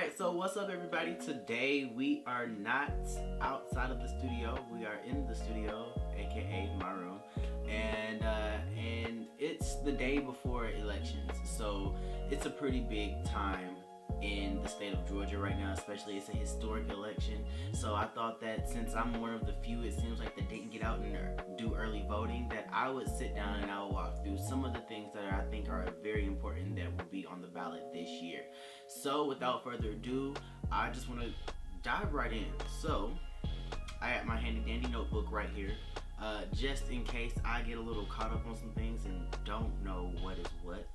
Alright, so what's up everybody? Today we are not outside of the studio. We are in the studio, aka my room. And it's the day before elections. So it's a pretty big time in the state of Georgia right now, especially it's a historic election. So I thought that since I'm one of the few, it seems like, that didn't get out and do early voting, that I would sit down and I would walk through some of the things that I think are very important that will be on the ballot this year. So without further ado, I just want to dive right in. So I have my handy dandy notebook right here, just in case I get a little caught up on some things and don't know what is what.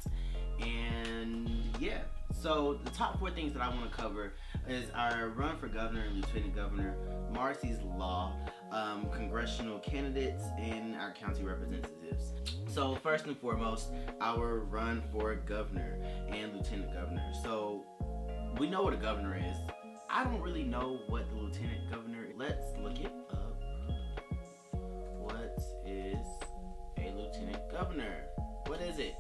And yeah, so the top 4 things that I want to cover is our run for governor and lieutenant governor, Marsies Law, congressional candidates, and our county representatives. So first and foremost, our run for governor and lieutenant governor. So we know what a governor is. I don't really know what the lieutenant governor is. Let's look it up. What is a lieutenant governor? What is it?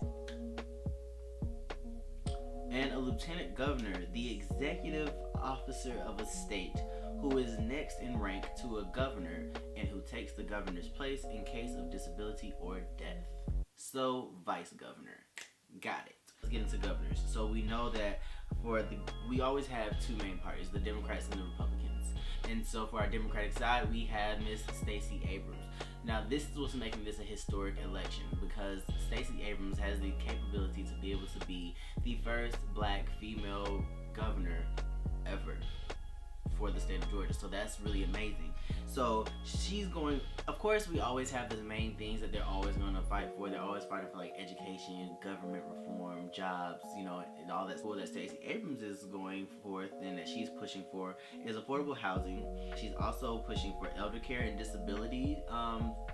And a lieutenant governor, the executive officer of a state who is next in rank to a governor and who takes the governor's place in case of disability or death. So, vice governor. Got it. Let's get into governors. So we know that we always have 2 main parties, the Democrats and the Republicans. And so for our Democratic side, we have Miss Stacey Abrams. Now this is what's making this a historic election, because Stacey Abrams has the capability to be able to be the first black female governor ever for the state of Georgia. So that's really amazing. So she's going, of course we always have the main things that they're always going to fight for. They're always fighting for, like, education, government reform, jobs, you know, and all that. That Stacey Abrams is going forth and that she's pushing for is affordable housing. She's also pushing for elder care and disability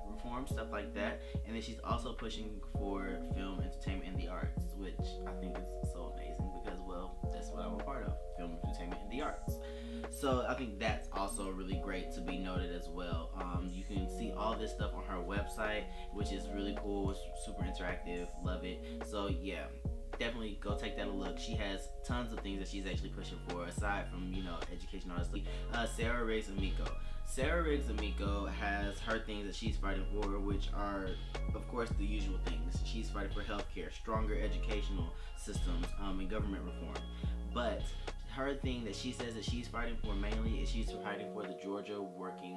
reform, stuff like that. And then she's also pushing for film, entertainment, and the arts, which I think is so amazing because, well, that's what I'm a part of, film, entertainment, and the arts. So I think that's also really great to be noted as well. You can see all this stuff on her website, which is really cool. It's super interactive. Love it. So yeah, definitely go take that a look. She has tons of things that she's actually pushing for, aside from, you know, education, honestly. Sarah Riggs Amico. Sarah Riggs Amico has her things that she's fighting for, which are, of course, the usual things. She's fighting for healthcare, stronger educational systems, and government reform. But her thing that she says that she's fighting for mainly is she's fighting for the Georgia working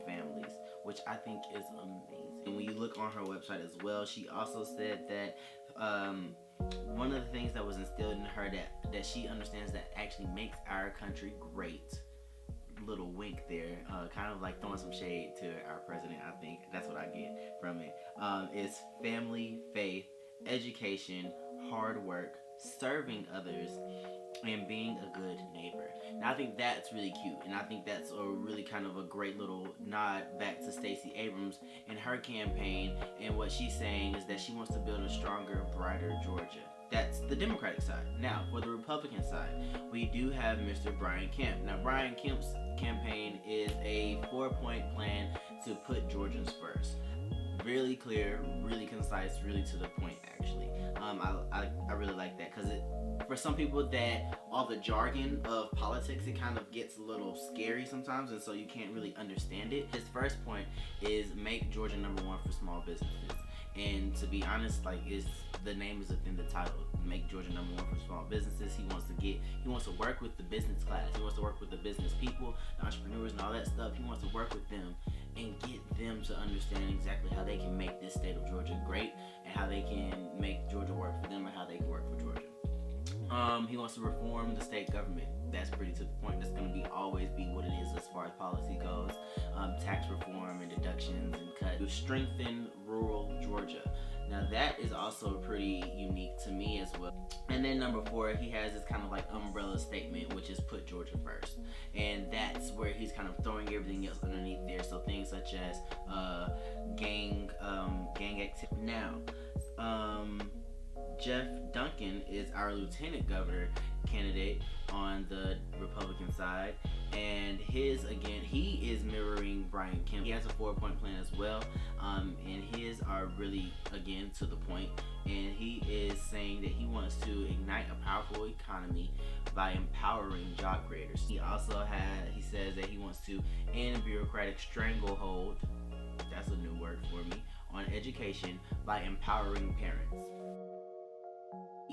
families, which I think is amazing. And when you look on her website as well, she also said that one of the things that was instilled in her that she understands that actually makes our country great, little wink there, kind of like throwing some shade to our president, I think that's what I get from it, is family, faith, education, hard work, serving others, and being a good neighbor. Now I think that's really cute, and I think that's a really kind of a great little nod back to Stacey Abrams and her campaign, and what she's saying is that she wants to build a stronger, brighter Georgia. That's the Democratic side. Now for the Republican side, we do have Mr. Brian Kemp. Now Brian Kemp's campaign is a 4-point plan to put Georgians first. Really clear, really concise, really to the point actually. I really like that, because for some people that all the jargon of politics, it kind of gets a little scary sometimes, and so you can't really understand it. His first point is make Georgia #1 for small businesses. And to be honest, like, the name is within the title. Make Georgia #1 for small businesses. He wants to work with the business class. He wants to work with the business people, the entrepreneurs, and all that stuff. He wants to work with them and get them to understand exactly how they can make this state of Georgia great, and how they can make Georgia work for them, and how they can work for Georgia. He wants to reform the state government. That's pretty to the point. That's going to always be what it is as far as policy goes. Tax reform and deductions and cuts. To strengthen rural Georgia. Now that is also pretty unique to me as well. And then number 4, he has this kind of like umbrella statement, which is put Georgia first. And that's where he's kind of throwing everything else underneath there. So things such as gang activity. Now, Geoff Duncan is our lieutenant governor candidate on the Republican side, and he is mirroring Brian Kemp. He has a 4-point plan as well, and his are really, again, to the point, and he is saying that he wants to ignite a powerful economy by empowering job creators. He says that he wants to end bureaucratic stranglehold, that's a new word for me, on education by empowering parents.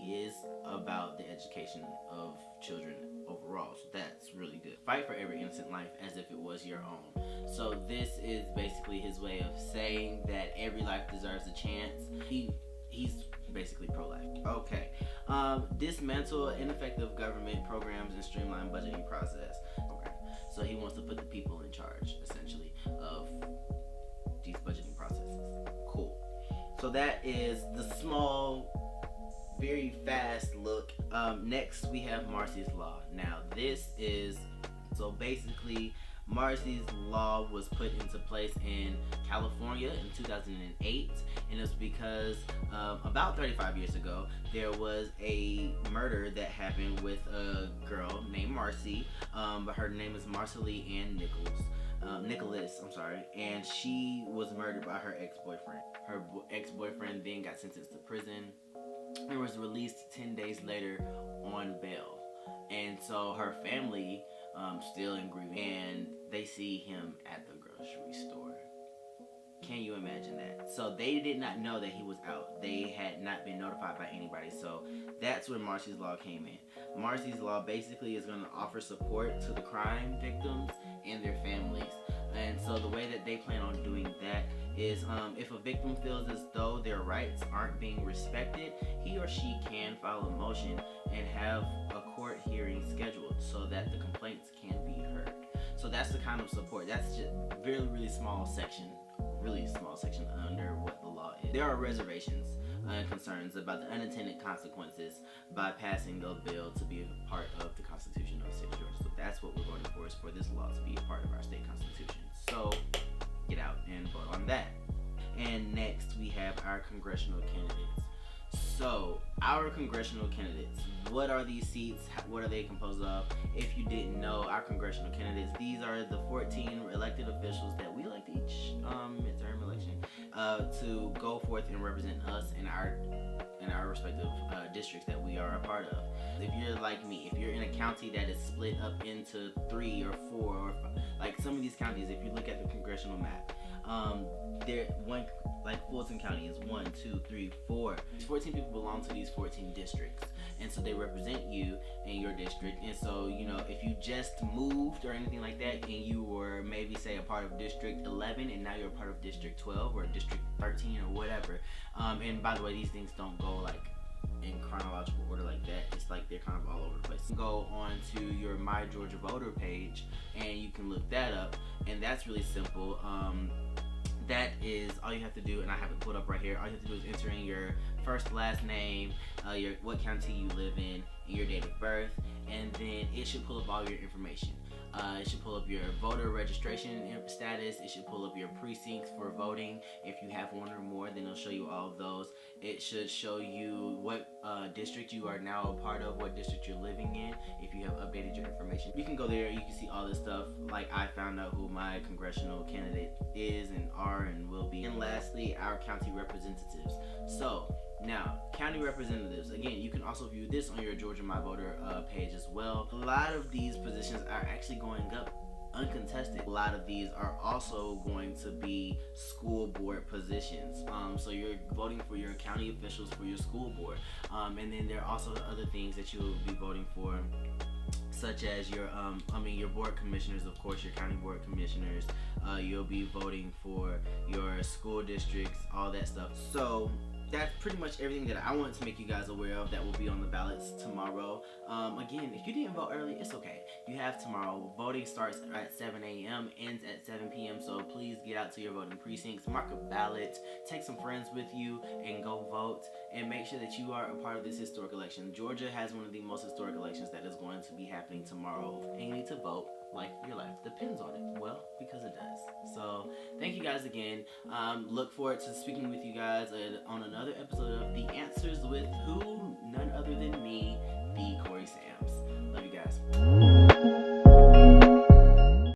Is about the education of children overall, so that's really good. Fight for every innocent life as if it was your own. So this is basically his way of saying that every life deserves a chance. He's basically pro-life. Okay. Dismantle ineffective government programs and streamline budgeting process. Okay. So he wants to put the people in charge, essentially, of these budgeting processes. Cool. So that is the small, very fast look. Next we have Marsies Law. Now basically Marsies Law was put into place in California in 2008, and it's because about 35 years ago there was a murder that happened with a girl named Marsy, but her name is Marcy Ann Nicholas, and she was murdered by her ex-boyfriend. Her ex-boyfriend then got sentenced to prison and was released 10 days later on bail. And so her family still in grief, and they see him at the grocery store. Can you imagine that? So they did not know that he was out. They had not been notified by anybody. So that's when Marsies Law came in. Marsies Law basically is going to offer support to the crime victims and their families. And so the way that they plan on doing that is if a victim feels as though their rights aren't being respected, he or she can file a motion and have a court hearing scheduled so that the complaints can be heard. So that's the kind of support. That's just really, really small section under what the law is. There are reservations and concerns about the unintended consequences by passing the bill to be a part of the Constitution of the state of Georgia. So that's what we're voting for, is for this law to be a part of our state constitution. So get out and vote on that. And next we have our congressional candidates. So our congressional candidates, what are these seats? What are they composed of? If you didn't know, our congressional candidates, these are the 14 elected officials that we elect each midterm election to go forth and represent us in our respective districts that we are a part of. If you're like me, if you're in a county that is split up into 3 or 4 or 5, like some of these counties, if you look at the congressional map, like Fulton County is 1, 2, 3, 4. 14 people belong to these 14 districts, and so they represent you in your district. And so, you know, if you just moved or anything like that, and you were maybe say a part of District 11, and now you're a part of District 12 or District 13 or whatever. And by the way, these things don't go like in chronological order like that. It's like they're kind of all over the place. You can go on to your My Georgia Voter page and you can look that up, and that's really simple. That is all you have to do, and I have it pulled up right here. All you have to do is enter in your first, last name, what county you live in, and your date of birth, and then it should pull up all your information. It should pull up your voter registration status. It should pull up your precincts for voting. If you have one or more, then it'll show you all of those. It should show you what district you are now a part of, what district you're living in, if you have updated your information. You can go there, you can see all this stuff. Like, I found out who my congressional candidate is and are and will be. And lastly, our county representatives. So now, county representatives, again, you can also view this on your Georgia My Voter page as well. A lot of these positions are actually going up uncontested. A lot of these are also going to be school board positions. So you're voting for your county officials for your school board. And then there are also other things that you will be voting for, such as your board commissioners, of course, your county board commissioners. You'll be voting for your school districts, all that stuff. So that's pretty much everything that I wanted to make you guys aware of that will be on the ballots tomorrow. Again, if you didn't vote early, it's okay. You have tomorrow. Voting starts at 7 a.m., ends at 7 p.m., so please get out to your voting precincts, mark a ballot, take some friends with you, and go vote. and make sure that you are a part of this historic election. Georgia has one of the most historic elections that is going to be happening tomorrow, and you need to vote like your life depends on it. Well, because it does. So thank you guys again. Look forward to speaking with you guys on another episode of The Answers with who? None other than me, The Corey Sams. Love you guys.